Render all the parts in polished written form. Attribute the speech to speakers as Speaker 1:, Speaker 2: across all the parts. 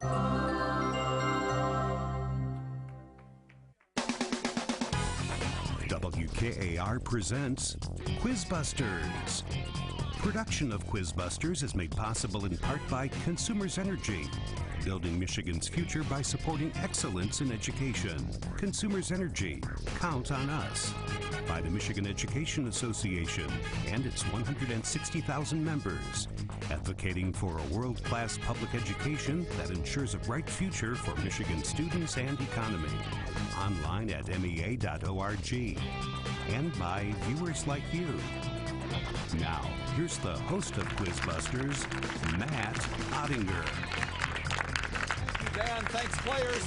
Speaker 1: WKAR presents Quizbusters. Production of Quizbusters is made possible in part by Consumers Energy, building Michigan's future by supporting excellence in education. Consumers Energy, count on us. By the Michigan Education Association and its 160,000 members, advocating for a world-class public education that ensures a bright future for Michigan students and economy. Online at mea.org. And by viewers like you. Now, here's the host of Quizbusters, Matt Ottinger.
Speaker 2: Thank you, Dan. Thanks, players.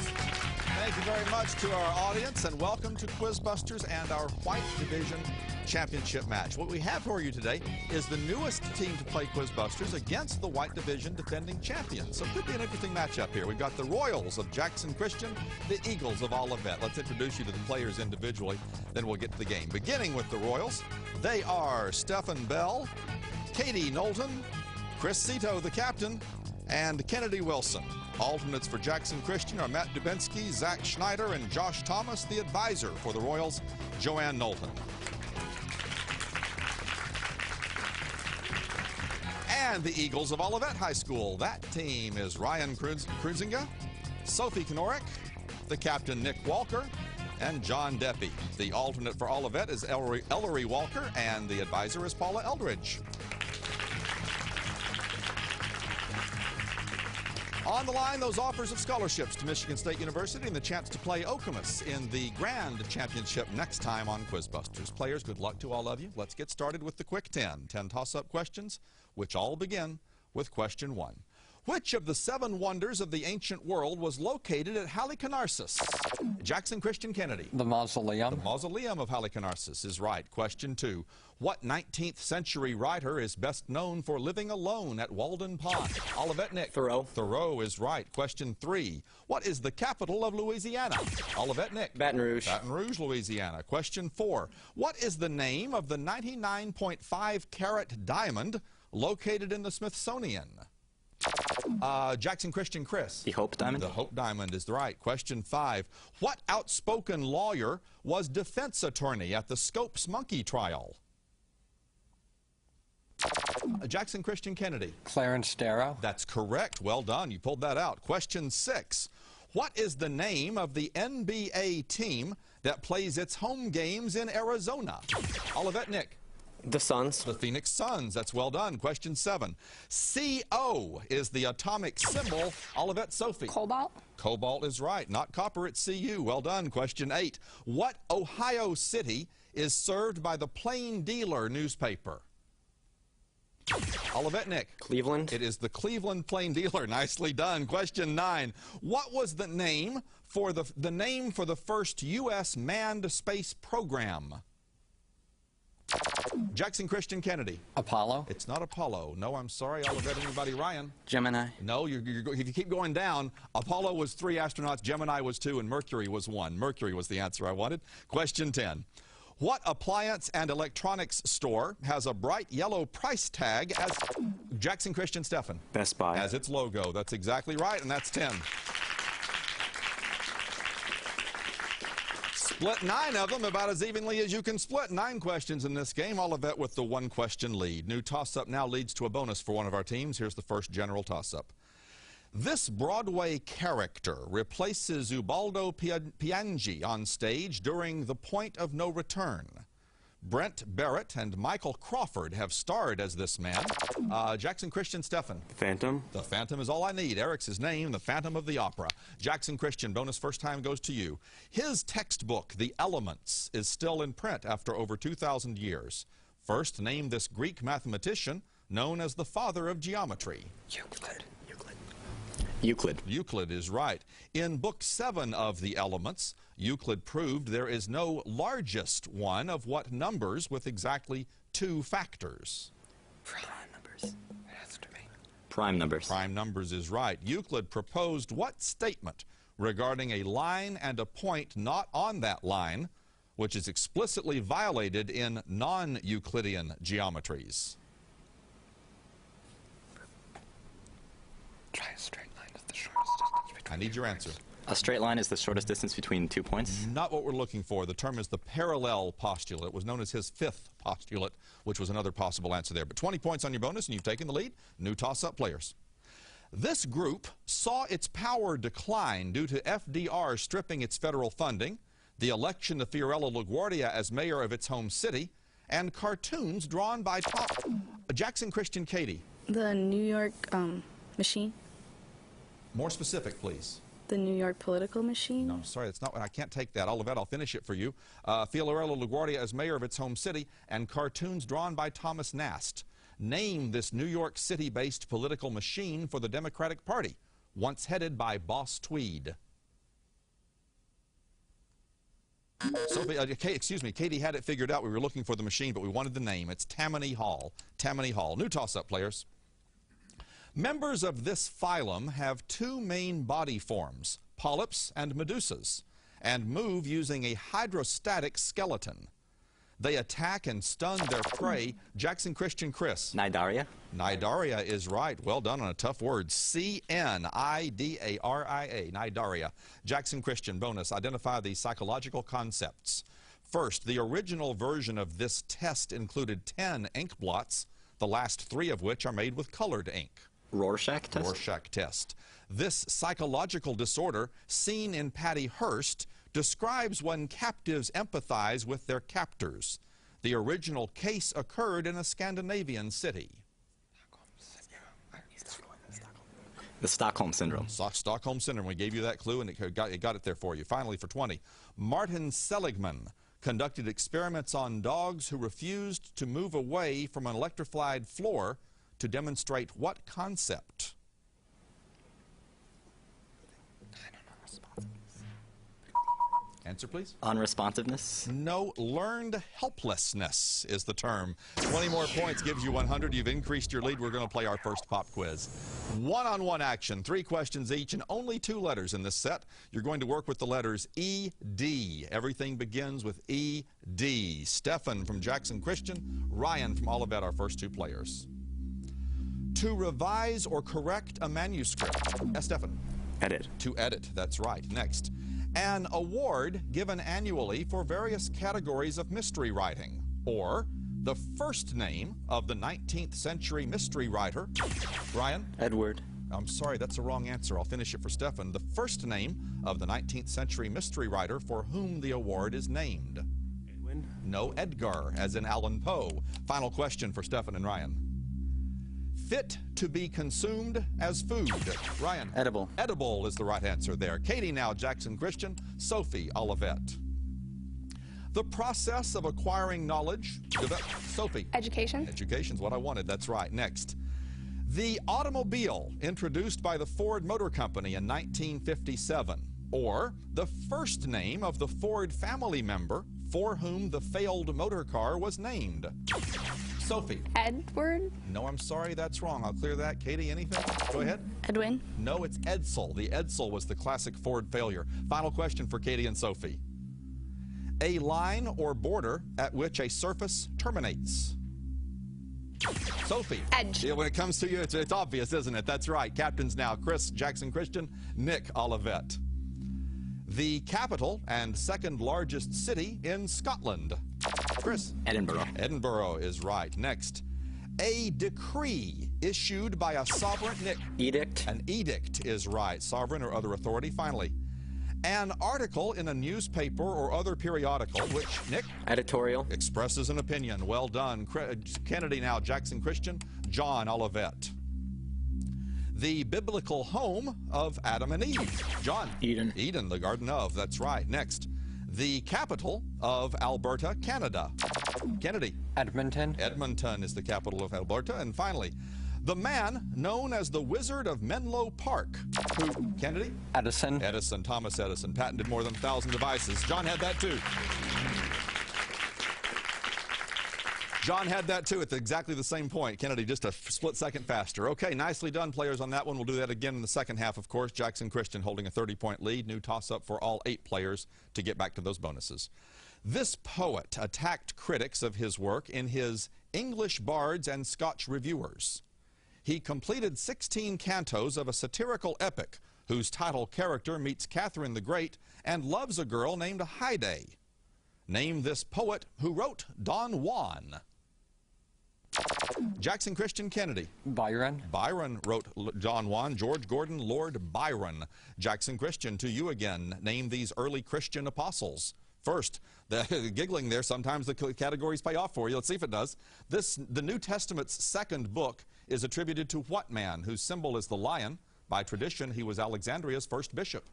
Speaker 2: Thank you very much to our audience, and welcome to Quizbusters and our White Division Championship match. What we have for you today is the newest team to play Quizbusters against the White Division defending champions. So it could be an interesting matchup here. We've got the Royals of Jackson Christian, the Eagles of Olivet. Let's introduce you to the players individually, then we'll get to the game. Beginning with the Royals, they are Stephen Bell, Katie Knowlton, Chris Cito, the captain, and Kennedy Wilson. Alternates for Jackson Christian are Matt Dubinsky, Zach Schneider, and Josh Thomas. The advisor for the Royals, Joanne Knowlton. And the Eagles of Olivet High School. That team is Ryan Kruzinga, Sophie Knorek, the captain Nick Walker, and John Deppy. The alternate for Olivet is Ellery Walker, and the advisor is Paula Eldridge. On the line, those offers of scholarships to Michigan State University and the chance to play Okemos in the Grand Championship next time on Quizbusters. Players, good luck to all of you. Let's get started with the quick 10 toss-up questions, which all begin with question 1. Which of the 7 wonders of the ancient world was located at Halicarnassus? Jackson Christian Kennedy.
Speaker 3: The mausoleum.
Speaker 2: The mausoleum of Halicarnassus is right. Question 2. What 19th century writer is best known for living alone at Walden Pond? Olivet Nick.
Speaker 4: Thoreau.
Speaker 2: Thoreau is right. Question 3. What is the capital of Louisiana? Olivet Nick.
Speaker 4: Baton Rouge.
Speaker 2: Baton Rouge, Louisiana. Question 4. What is the name of the 99.5 carat diamond located in the Smithsonian? Jackson Christian Chris.
Speaker 4: The Hope Diamond.
Speaker 2: The Hope Diamond is right. Question 5. What outspoken lawyer was defense attorney at the Scopes Monkey trial? Jackson Christian Kennedy.
Speaker 3: Clarence Darrow.
Speaker 2: That's correct. Well done. You pulled that out. Question 6. What is the name of the NBA team that plays its home games in Arizona? Olivet Nick.
Speaker 4: The Suns.
Speaker 2: The Phoenix Suns. That's well done. Question 7. CO is the atomic symbol. Olivet Sophie.
Speaker 5: Cobalt.
Speaker 2: Cobalt is right. Not copper, it's Cu. Well done. Question 8. What Ohio city is served by the Plain Dealer newspaper? Olivet Nick.
Speaker 4: Cleveland.
Speaker 2: It is the Cleveland Plain Dealer. Nicely done. Question 9. What was the name for the first U.S. manned space program? Jackson Christian Kennedy.
Speaker 3: Apollo.
Speaker 2: It's not Apollo. No, I'm sorry. Olivet, anybody? Ryan?
Speaker 4: Gemini.
Speaker 2: No, if you keep going down, Apollo was 3 astronauts, Gemini was 2, and Mercury was 1. Mercury was the answer I wanted. Question 10. What appliance and electronics store has a bright yellow price tag as Jackson Christian Stephan?
Speaker 4: Best Buy.
Speaker 2: As its logo. That's exactly right, and that's 10. Split 9 of them about as evenly as you can split. 9 questions in this game. Olivet with the 1-question lead. New toss-up now leads to a bonus for one of our teams. Here's the first general toss-up. This Broadway character replaces Ubaldo Piangi on stage during The Point of No Return. Brent Barrett and Michael Crawford have starred as this man. Jackson Christian Stephan.
Speaker 4: Phantom.
Speaker 2: The Phantom is all I need. Eric's his name, the Phantom of the Opera. Jackson Christian, bonus first time goes to you. His textbook, The Elements, is still in print after over 2,000 years. First, name this Greek mathematician known as the father of geometry.
Speaker 4: Euclid. Euclid.
Speaker 2: Euclid is right. In Book 7 of The Elements, Euclid proved there is no largest one of what numbers with exactly 2 factors?
Speaker 4: Prime numbers. It has to be. Prime numbers.
Speaker 2: Prime numbers is right. Euclid proposed what statement regarding a line and a point not on that line, which is explicitly violated in non-Euclidean geometries?
Speaker 3: Try a straight line as the shortest distance.
Speaker 2: I need your answer.
Speaker 4: A straight line is the shortest distance between 2 points.
Speaker 2: Not what we're looking for. The term is the parallel postulate. It was known as his fifth postulate, which was another possible answer there. But 20 points on your bonus, and you've taken the lead. New toss-up players. This group saw its power decline due to FDR stripping its federal funding, the election of Fiorello LaGuardia as mayor of its home city, and cartoons drawn by Jackson Christian. Katie.
Speaker 3: The New York machine.
Speaker 2: More specific, please.
Speaker 3: The New York political machine?
Speaker 2: No, sorry, that's not what I can't take that. Olivet, I'll finish it for you. Fiorello LaGuardia as mayor of its home city, and cartoons drawn by Thomas Nast. Name this New York City-based political machine for the Democratic Party, once headed by Boss Tweed. Sophie, excuse me, Katie had it figured out. We were looking for the machine, but we wanted the name. It's Tammany Hall. Tammany Hall. New toss-up, players. Members of this phylum have two main body forms, polyps and medusas, and move using a hydrostatic skeleton. They attack and stun their prey. Jackson Christian. Chris.
Speaker 4: Cnidaria.
Speaker 2: Cnidaria is right. Well done on a tough word. C-N-I-D-A-R-I-A. Cnidaria. Jackson Christian. Bonus. Identify the psychological concepts. First, the original version of this test included 10 ink blots, the last 3 of which are made with colored ink.
Speaker 4: Rorschach test.
Speaker 2: Rorschach test. This psychological disorder, seen in Patty Hearst, describes when captives empathize with their captors. The original case occurred in a Scandinavian city.
Speaker 4: The Stockholm Syndrome.
Speaker 2: Stockholm Syndrome. We gave you that clue, and it got it there for you. Finally, for 20. Martin Seligman conducted experiments on dogs who refused to move away from an electrified floor to demonstrate what concept? Answer, please.
Speaker 4: Unresponsiveness.
Speaker 2: No, learned helplessness is the term. 20 more points gives you 100. You've increased your lead. We're going to play our first pop quiz. One-on-one action, 3 questions each, and only 2 letters in this set. You're going to work with the letters E-D. Everything begins with E-D. Stefan from Jackson Christian, Ryan from Olivet, our first 2 players. To revise or correct a manuscript. Stefan.
Speaker 4: Edit.
Speaker 2: To edit, that's right. Next. An award given annually for various categories of mystery writing, or the first name of the 19th century mystery writer. Ryan?
Speaker 4: Edward.
Speaker 2: I'm sorry, that's a wrong answer. I'll finish it for Stefan. The first name of the 19th century mystery writer for whom the award is named.
Speaker 4: Edwin?
Speaker 2: No, Edgar, as in Allan Poe. Final question for Stefan and Ryan. Fit to be consumed as food. Ryan.
Speaker 4: Edible.
Speaker 2: Edible is the right answer there. Katie now, Jackson Christian. Sophie, Olivet. The process of acquiring knowledge. Sophie.
Speaker 3: Education.
Speaker 2: Education's what I wanted. That's right. Next. The automobile introduced by the Ford Motor Company in 1957. Or the first name of the Ford family member for whom the failed motor car was named. Sophie.
Speaker 3: Edward.
Speaker 2: No, I'm sorry, that's wrong. I'll clear that. Katie, anything? Go ahead.
Speaker 3: Edwin.
Speaker 2: No, it's Edsel. The Edsel was the classic Ford failure. Final question for Katie and Sophie. A line or border at which a surface terminates. Sophie.
Speaker 3: Edge.
Speaker 2: Yeah, when it comes to you, it's obvious, isn't it? That's right. Captains now. Chris, Jackson Christian, Nick, Olivet. The capital and second largest city in Scotland. Chris.
Speaker 4: Edinburgh.
Speaker 2: Edinburgh is right. Next. A decree issued by a sovereign. Nick.
Speaker 4: Edict.
Speaker 2: An edict is right. Sovereign or other authority. Finally. An article in a newspaper or other periodical which, Nick.
Speaker 4: Editorial.
Speaker 2: Expresses an opinion. Well done. Kennedy now, Jackson Christian, John, Olivet. The biblical home of Adam and Eve. John.
Speaker 4: Eden.
Speaker 2: Eden, the Garden of. That's right. Next. The capital of Alberta, Canada. Kennedy.
Speaker 5: Edmonton.
Speaker 2: Edmonton is the capital of Alberta. And finally, the man known as the Wizard of Menlo Park. Who? Kennedy?
Speaker 5: Edison.
Speaker 2: Edison, Thomas Edison, patented more than 1,000 devices. John had that too. John had that too at exactly the same point. Kennedy just a split second faster. Okay, nicely done, players, on that one. We'll do that again in the second half, of course. Jackson Christian holding a 30-point lead. New toss-up for all 8 players to get back to those bonuses. This poet attacked critics of his work in his English Bards and Scotch Reviewers. He completed 16 cantos of a satirical epic whose title character meets Catherine the Great and loves a girl named Haide? Name this poet who wrote Don Juan. Jackson Christian Kennedy.
Speaker 4: Byron.
Speaker 2: Byron wrote Don Juan. George Gordon, Lord Byron. Jackson Christian, to you again. Name these early Christian apostles. First, the giggling there, sometimes the categories pay off for you. Let's see if it does. The New Testament's second book is attributed to what man whose symbol is the lion? By tradition, he was Alexandria's first bishop.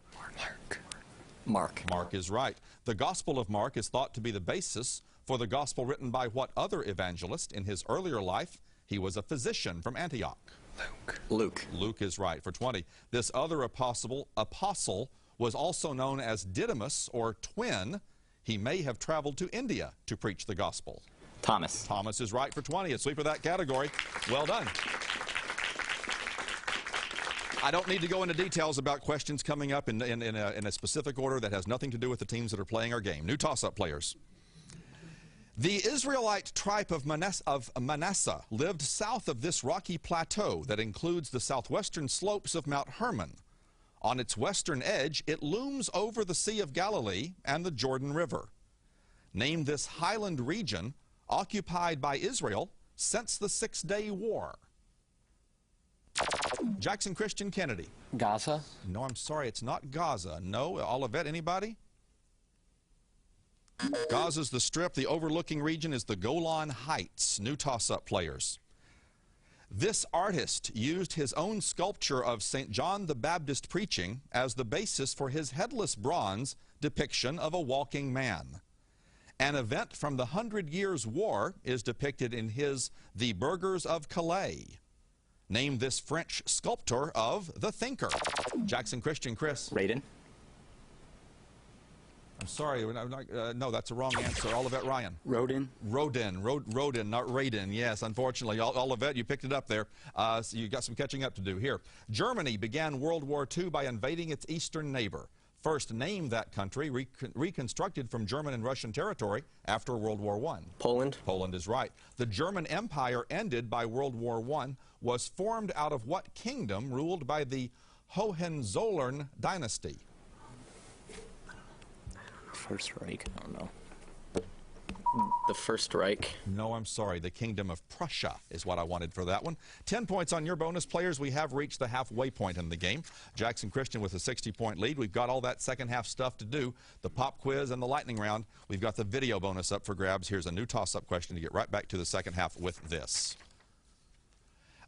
Speaker 4: Mark.
Speaker 2: Mark is right. The Gospel of Mark is thought to be the basis for the gospel written by what other evangelist? In his earlier life, he was a physician from Antioch.
Speaker 4: Luke.
Speaker 2: Luke is right for 20. This other apostle was also known as Didymus, or twin. He may have traveled to India to preach the gospel.
Speaker 4: Thomas.
Speaker 2: Thomas is right for 20. A sweeper that category. Well done. I don't need to go into details about questions coming up in a specific order that has nothing to do with the teams that are playing our game. New toss-up players. The Israelite tribe of Manasseh lived south of this rocky plateau that includes the southwestern slopes of Mount Hermon. On its western edge, it looms over the Sea of Galilee and the Jordan River. Name this highland region occupied by Israel since the Six-Day War. Jackson Christian Kennedy.
Speaker 4: Gaza.
Speaker 2: No, I'm sorry, it's not Gaza. No, Olivet, anybody? Gaza's the Strip. The overlooking region is the Golan Heights. New toss-up players. This artist used his own sculpture of St. John the Baptist preaching as the basis for his headless bronze depiction of a walking man. An event from the 100 Years' War is depicted in his The Burghers of Calais. Name this French sculptor of The Thinker. Jackson Christian, Chris.
Speaker 4: Radin.
Speaker 2: I'm sorry, no, that's a wrong answer. Olivet, Ryan.
Speaker 4: Rodin.
Speaker 2: Rodin, not Radin. Yes, unfortunately. Olivet, you picked it up there. So you got some catching up to do here. Germany began World War II by invading its eastern neighbor. First, name that country reconstructed from German and Russian territory after World War I.
Speaker 4: Poland.
Speaker 2: Poland is right. The German Empire ended by World War I was formed out of what kingdom ruled by the Hohenzollern dynasty?
Speaker 4: First Reich. I don't know. The First Reich.
Speaker 2: No, I'm sorry. The Kingdom of Prussia is what I wanted for that one. 10 points on your bonus, players. We have reached the halfway point in the game. Jackson Christian with a 60-point lead. We've got all that second half stuff to do. The pop quiz and the lightning round. We've got the video bonus up for grabs. Here's a new toss-up question to get right back to the second half with this.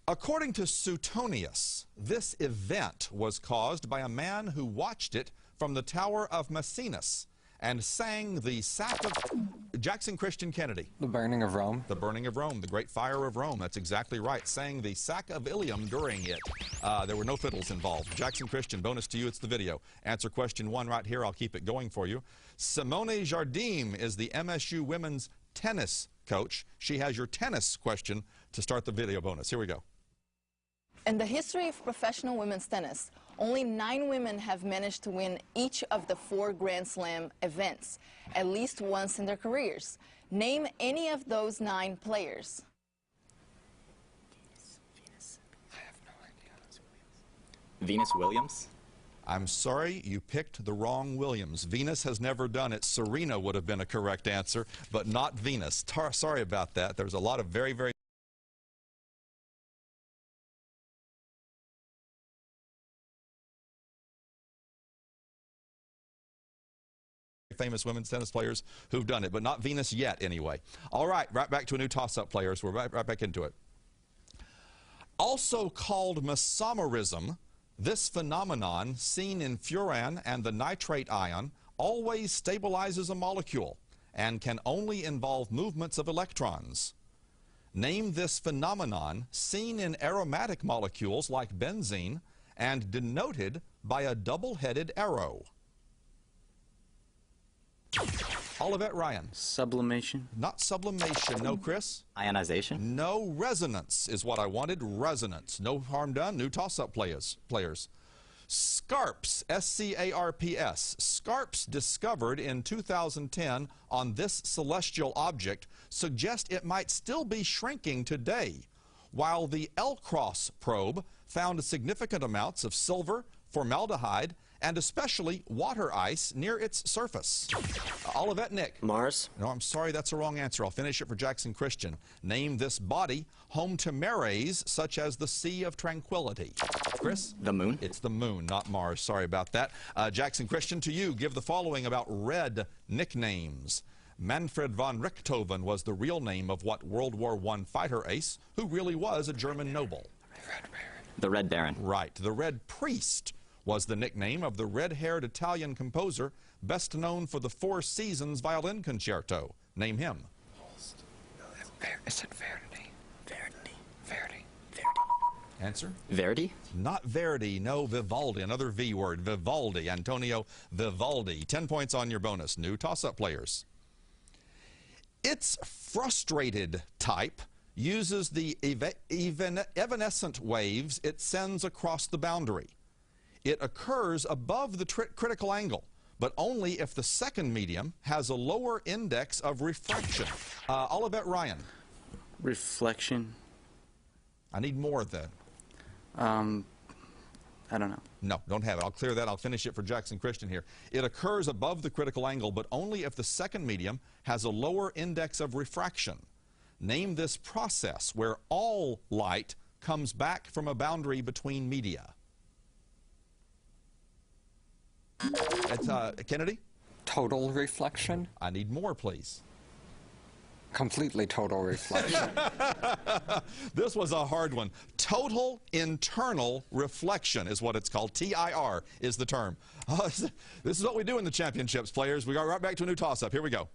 Speaker 2: According to Suetonius, this event was caused by a man who watched it from the Tower of Maecenas and sang the sack of Jackson Christian Kennedy.
Speaker 4: The burning of Rome.
Speaker 2: The burning of Rome, the great fire of Rome. That's exactly right. Sang the sack of Ilium during it. There were no fiddles involved. Jackson Christian, bonus to you, it's the video. Answer question 1 right here. I'll keep it going for you. Simone Jardim is the MSU women's tennis coach. She has your tennis question to start the video bonus. Here we go.
Speaker 5: In the history of professional women's tennis, only 9 women have managed to win each of the 4 Grand Slam events, at least once in their careers. Name any of those 9 players.
Speaker 4: I have no idea. Venus Williams.
Speaker 2: I'm sorry, you picked the wrong Williams. Venus has never done it. Serena would have been a correct answer, but not Venus. Sorry about that. There's a lot of very, very famous women's tennis players who've done it, but not Venus yet anyway. All right, right back to a new toss-up, players. We're right back into it. Also called mesomerism, this phenomenon seen in furan and the nitrate ion always stabilizes a molecule and can only involve movements of electrons. Name this phenomenon seen in aromatic molecules like benzene and denoted by a double-headed arrow. Olivet, Ryan.
Speaker 4: Sublimation.
Speaker 2: Not sublimation. No, Chris.
Speaker 4: Ionization.
Speaker 2: No, resonance is what I wanted. Resonance. No harm done. New toss-up players. Scarps, S-C-A-R-P-S. Scarps discovered in 2010 on this celestial object suggest it might still be shrinking today, while the L-Cross probe found significant amounts of silver, formaldehyde, and especially water ice near its surface? Olivet, Nick.
Speaker 4: Mars.
Speaker 2: No, I'm sorry, that's the wrong answer. I'll finish it for Jackson Christian. Name this body home to mares such as the Sea of Tranquility. Chris?
Speaker 4: The moon.
Speaker 2: It's the moon, not Mars. Sorry about that. Jackson Christian, to you, give the following about red nicknames. Manfred von Richthofen was the real name of what World War I fighter ace who really was a German noble?
Speaker 4: The Red Baron.
Speaker 2: Right. The Red Priest was the nickname of the red-haired Italian composer best known for the Four Seasons violin concerto. Name him.
Speaker 6: Is it Verdi? Verdi.
Speaker 2: Answer?
Speaker 4: Verdi?
Speaker 2: Not Verdi, no, Vivaldi, another V word, Vivaldi, Antonio Vivaldi. 10 points on your bonus. New toss-up players. Its frustrated type uses the evanescent waves it sends across the boundary. It occurs above the critical angle, but only if the second medium has a lower index of refraction. Olivet, Ryan.
Speaker 6: Reflection.
Speaker 2: I need more then.
Speaker 6: I don't know.
Speaker 2: No, don't have it. I'll clear that. I'll finish it for Jackson Christian here. It occurs above the critical angle, but only if the second medium has a lower index of refraction. Name this process where all light comes back from a boundary between media. It's, Kennedy?
Speaker 7: Total reflection?
Speaker 2: I need more, please.
Speaker 7: Completely total reflection.
Speaker 2: This was a hard one. Total internal reflection is what it's called. TIR is the term. This is what we do in the championships, players. We go right back to a new toss-up. Here we go.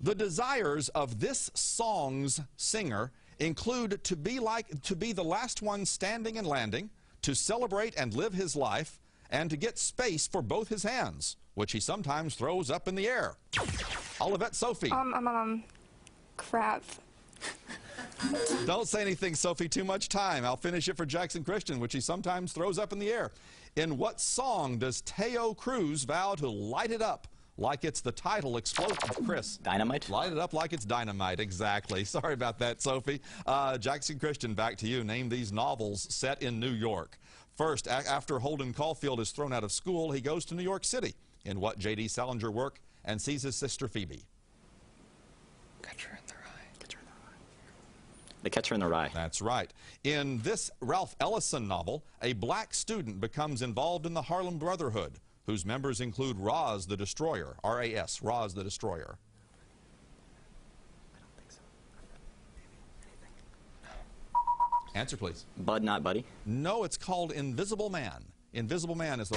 Speaker 2: The desires of this song's singer include to be the last one standing and landing, to celebrate and live his life, and to get space for both his hands, which he sometimes throws up in the air. Olivet, Sophie.
Speaker 3: Crap.
Speaker 2: Don't say anything, Sophie. Too much time. I'll finish it for Jackson Christian, which he sometimes throws up in the air. In what song does Teo Cruz vow to light it up like it's the title explosion? Chris.
Speaker 4: Dynamite.
Speaker 2: Light it up like it's dynamite. Exactly. Sorry about that, Sophie. Jackson Christian, back to you. Name these novels set in New York. First, after Holden Caulfield is thrown out of school, he goes to New York City. In what J.D. Salinger work and sees his sister Phoebe?
Speaker 7: Catcher in the Rye.
Speaker 4: Catcher in the Rye. The Catcher in the Rye.
Speaker 2: That's right. In this Ralph Ellison novel, a black student becomes involved in the Harlem Brotherhood, whose members include Roz the Destroyer, R-A-S, Roz the Destroyer.
Speaker 4: I don't think so.
Speaker 2: Answer, please.
Speaker 4: Bud, not Buddy.
Speaker 2: No, it's called Invisible Man. Invisible Man is the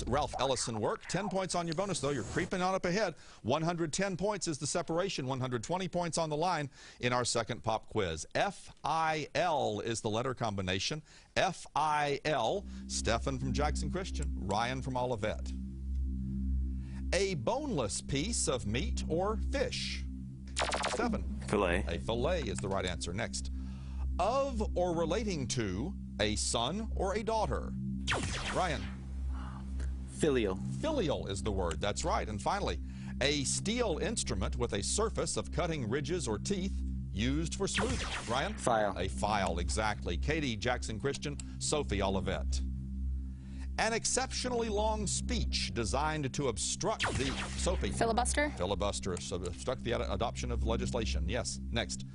Speaker 2: Ralph Ellison work. 10 points on your bonus, though. You're creeping on up ahead. 110 points is the separation. 120 points on the line in our second pop quiz. F-I-L is the letter combination. F-I-L. Stefan from Jackson Christian. Ryan from Olivet. A boneless piece of meat or fish. Stefan.
Speaker 6: Filet.
Speaker 2: A fillet is the right answer. Next. Of or relating to a son or a daughter. Ryan.
Speaker 6: Filial.
Speaker 2: Filial is the word. That's right. And finally, a steel instrument with a surface of cutting ridges or teeth used for smoothing. Ryan?
Speaker 6: File.
Speaker 2: A file, exactly. Katie, Jackson Christian, Sophie, Olivet. An exceptionally long speech designed to obstruct the... Sophie.
Speaker 3: Filibuster.
Speaker 2: Filibuster. So obstruct the adoption of legislation. Yes. Next.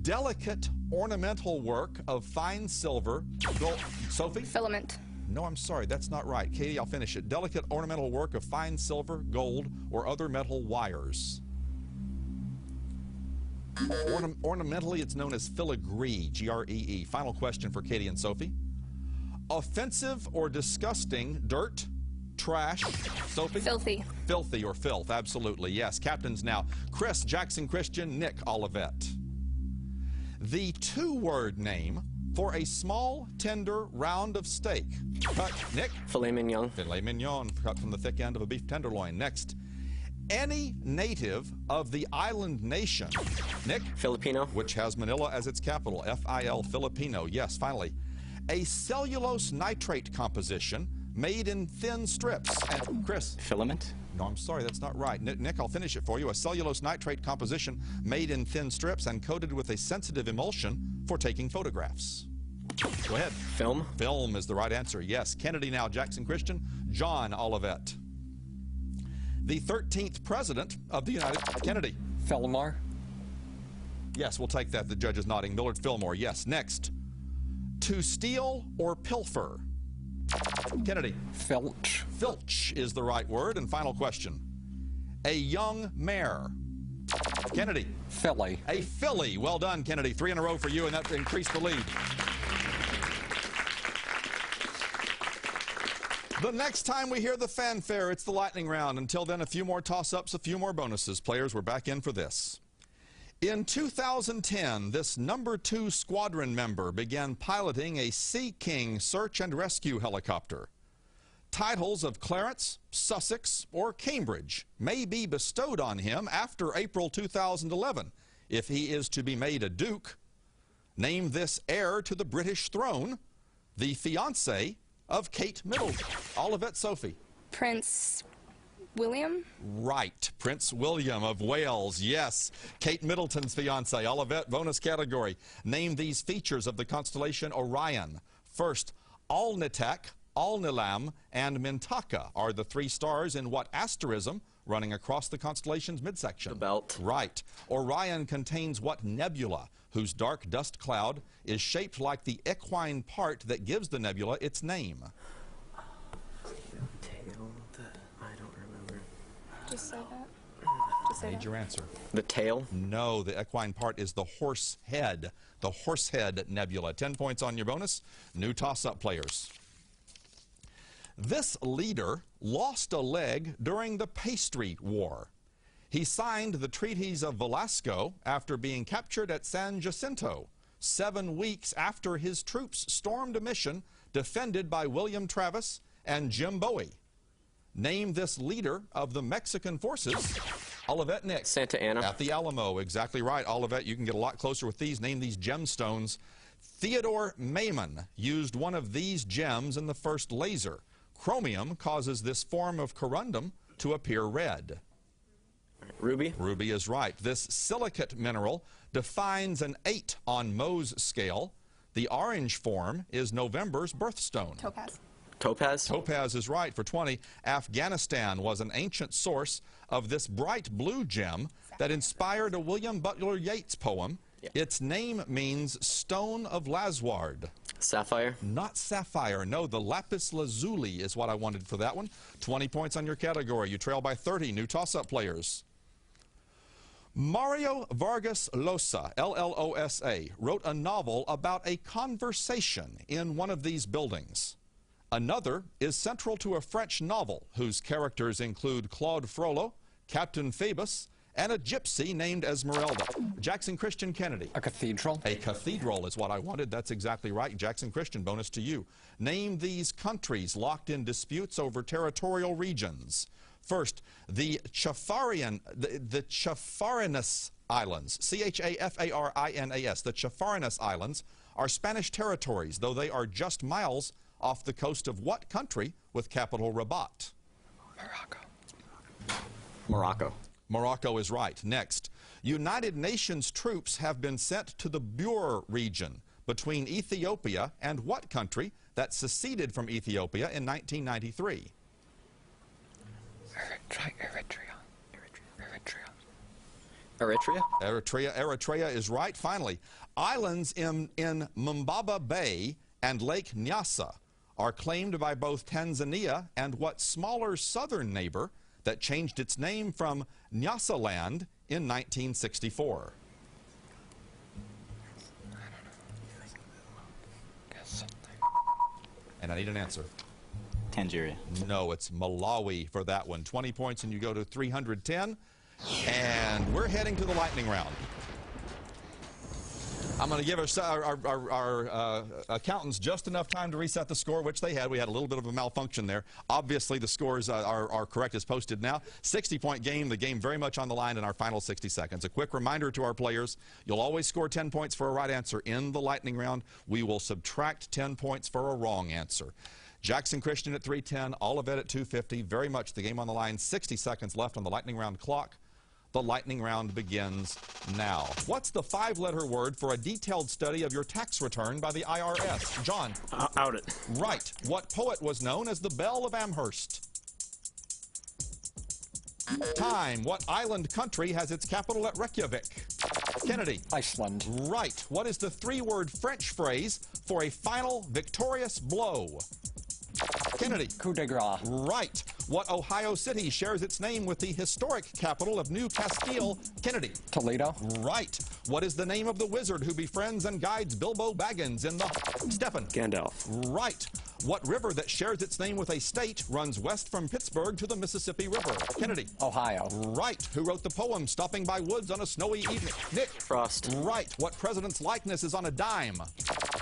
Speaker 2: Delicate ornamental work of fine silver, gold. Sophie?
Speaker 3: Filament.
Speaker 2: No, I'm sorry, that's not right. Katie, I'll finish it. Delicate ornamental work of fine silver, gold, or other metal wires. Ornamentally, it's known as filigree, G-R-E-E. Final question for Katie and Sophie. Offensive or disgusting dirt, trash. Sophie?
Speaker 3: Filthy.
Speaker 2: Filthy or filth, absolutely, yes. Captains now. Chris, Jackson Christian, Nick, Olivet. The two-word name for a small, tender round of steak. Cut, Nick?
Speaker 6: Filet mignon.
Speaker 2: Filet mignon, cut from the thick end of a beef tenderloin. Next. Any native of the island nation. Nick?
Speaker 6: Filipino.
Speaker 2: Which has Manila as its capital. F-I-L, Filipino. Yes, finally. A cellulose nitrate composition made in thin strips. And Chris?
Speaker 4: Filament.
Speaker 2: No, I'm sorry, that's not right. Nick, I'll finish it for you. A cellulose nitrate composition made in thin strips and coated with a sensitive emulsion for taking photographs. Go ahead.
Speaker 4: Film.
Speaker 2: Film is the right answer. Yes. Kennedy now, Jackson Christian, John Olivet. The 13th president of the United States. Kennedy.
Speaker 7: Fillmore.
Speaker 2: Yes, we'll take that. The judge is nodding. Millard Fillmore. Yes. Next. To steal or pilfer. Kennedy.
Speaker 7: Filch.
Speaker 2: Filch is the right word. And final question. A young mare. Kennedy.
Speaker 7: Philly.
Speaker 2: A filly. Well done, Kennedy. 3 in a row for you, and that increased the lead. The next time we hear the fanfare, it's the lightning round. Until then, a few more toss-ups, a few more bonuses. Players, we're back in for this. In 2010, this number 2 squadron member began piloting a Sea King search and rescue helicopter. Titles of Clarence, Sussex, or Cambridge may be bestowed on him after April 2011 if he is to be made a duke. Name this heir to the British throne, the fiancé of Kate Middleton. Olivet, Sophie.
Speaker 3: Prince William?
Speaker 2: Right. Prince William of Wales. Yes. Kate Middleton's fiancé. Olivet, bonus category. Name these features of the constellation Orion. First, Alnitak, Alnilam, and Mintaka are the 3 stars in what asterism running across the constellation's midsection?
Speaker 4: The belt.
Speaker 2: Right. Orion contains what nebula, whose dark dust cloud is shaped like the equine part that gives the nebula its name?
Speaker 4: Tail. I don't remember.
Speaker 3: Just say that. Just say
Speaker 2: Need
Speaker 3: that.
Speaker 2: your answer.
Speaker 4: The tail.
Speaker 2: No, the equine part is the horse head. The Horsehead Nebula. 10 points on your bonus. New toss-up players. This leader lost a leg during the Pastry War. He signed the treaties of Velasco after being captured at San Jacinto, 7 weeks after his troops stormed a mission defended by William Travis and Jim Bowie. Name this leader of the Mexican forces. Olivet, Nick.
Speaker 4: Santa Anna.
Speaker 2: At the Alamo. Exactly right. Olivet, you can get a lot closer with these. Name these gemstones. Theodore Maiman used one of these gems in the first laser. Chromium causes this form of corundum to appear red.
Speaker 4: Ruby.
Speaker 2: Ruby is right. This silicate mineral defines an 8 on Mohs scale. The orange form is November's birthstone.
Speaker 3: Topaz.
Speaker 4: Topaz.
Speaker 2: Topaz is right for 20. Afghanistan was an ancient source of this bright blue gem that inspired a William Butler Yeats poem.
Speaker 4: Yeah.
Speaker 2: Its name means stone of Lasward.
Speaker 4: Sapphire.
Speaker 2: Not sapphire. No, the lapis lazuli is what I wanted for that one. 20 points on your category. You trail by 30. New toss-up players. Mario Vargas Llosa, L-L-O-S-A, wrote a novel about a conversation in one of these buildings. Another is central to a French novel whose characters include Claude Frollo, Captain Phoebus, and a gypsy named Esmeralda. Jackson Christian Kennedy.
Speaker 7: A cathedral.
Speaker 2: A cathedral is what I wanted. That's exactly right. Jackson Christian, bonus to you. Name these countries locked in disputes over territorial regions. First, the Chafarinas Islands, C-H-A-F-A-R-I-N-A-S. The Chafarinas Islands are Spanish territories, though they are just miles off the coast of what country with capital Rabat?
Speaker 7: Morocco.
Speaker 4: Morocco.
Speaker 2: Morocco is right. Next, United Nations troops have been sent to the Bur region between Ethiopia and what country that seceded from Ethiopia in 1993? Eritrea is right. Finally, islands in Mbaba Bay and Lake Nyasa are claimed by both Tanzania and what smaller southern neighbor that changed its name from Nyasaland in 1964? And I need an answer.
Speaker 8: Tangeria.
Speaker 2: No, it's Malawi for that one. 20 points and you go to 310. And we're heading to the lightning round. I'm going to give our accountants just enough time to reset the score, which they had. We had a little bit of a malfunction there. Obviously, the scores are correct as posted now. 60-point game, the game very much on the line in our final 60 seconds. A quick reminder to our players, you'll always score 10 points for a right answer in the lightning round. We will subtract 10 points for a wrong answer. Jackson Christian at 310, Olivet at 250. Very much the game on the line. 60 seconds left on the lightning round clock. The lightning round begins now. What's the 5-letter word for a detailed study of your tax return by the IRS? John?
Speaker 6: Out it.
Speaker 2: Right. What poet was known as the Belle of Amherst? Time. What island country has its capital at Reykjavik? Kennedy?
Speaker 7: Iceland.
Speaker 2: Right. What is the 3-word French phrase for a final victorious blow? Kennedy?
Speaker 7: Coup de grace.
Speaker 2: Right. What Ohio city shares its name with the historic capital of New Castile? Kennedy?
Speaker 7: Toledo.
Speaker 2: Right. What is the name of the wizard who befriends and guides Bilbo Baggins in the... Stefan?
Speaker 6: Gandalf.
Speaker 2: Right. What river that shares its name with a state runs west from Pittsburgh to the Mississippi River? Kennedy?
Speaker 7: Ohio.
Speaker 2: Right. Who wrote the poem Stopping by Woods on a Snowy Evening? Nick?
Speaker 6: Frost.
Speaker 2: Right. What president's likeness is on a dime?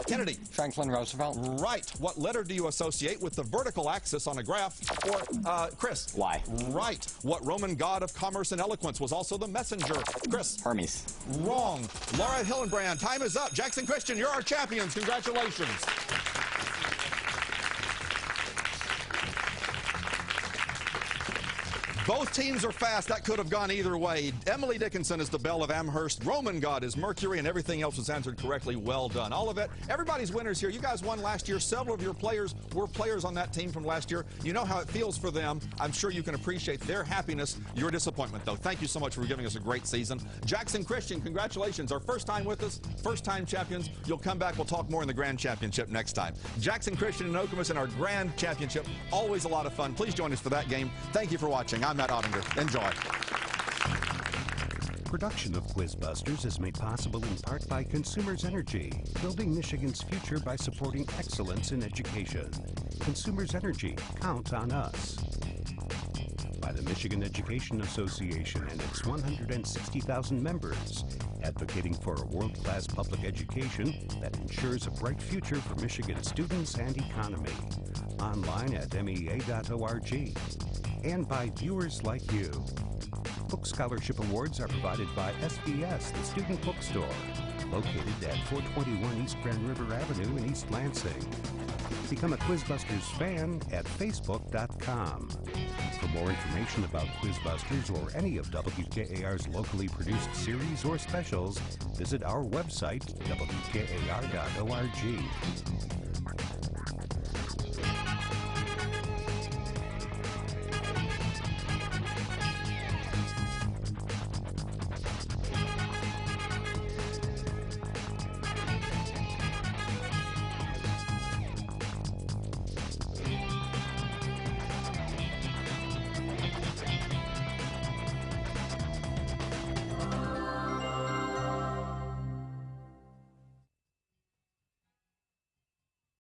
Speaker 2: Kennedy?
Speaker 7: Franklin Roosevelt.
Speaker 2: Right. What letter do you associate with the vertical axis on a graph? Or, Chris?
Speaker 7: Y.
Speaker 2: Right. What Roman god of commerce and eloquence was also the messenger? Chris?
Speaker 7: Hermes.
Speaker 2: Wrong. Laura Hillenbrand, time is up. Jackson Christian, you're our champions. Congratulations. Both teams are fast. That could have gone either way. Emily Dickinson is the Belle of Amherst. Roman god is Mercury, and everything else was answered correctly. Well done. Olivet, everybody's winners here. You guys won last year. Several of your players were players on that team from last year. You know how it feels for them. I'm sure you can appreciate their happiness, your disappointment, though. Thank you so much for giving us a great season. Jackson Christian, congratulations. Our first time with us, first-time champions. You'll come back. We'll talk more in the Grand Championship next time. Jackson Christian and Nokomis in our Grand Championship. Always a lot of fun. Please join us for that game. Thank you for watching. I'm Matt Ottinger. Enjoy.
Speaker 1: Production of Quizbusters is made possible in part by Consumers Energy, building Michigan's future by supporting excellence in education. Consumers Energy, count on us. By the Michigan Education Association and its 160,000 members, advocating for a world-class public education that ensures a bright future for Michigan students and economy. Online at mea.org. And by viewers like you. Book Scholarship Awards are provided by SBS, the student bookstore, located at 421 East Grand River Avenue in East Lansing. Become a Quizbusters fan at facebook.com. For more information about Quizbusters or any of WKAR's locally produced series or specials, visit our website, wkar.org.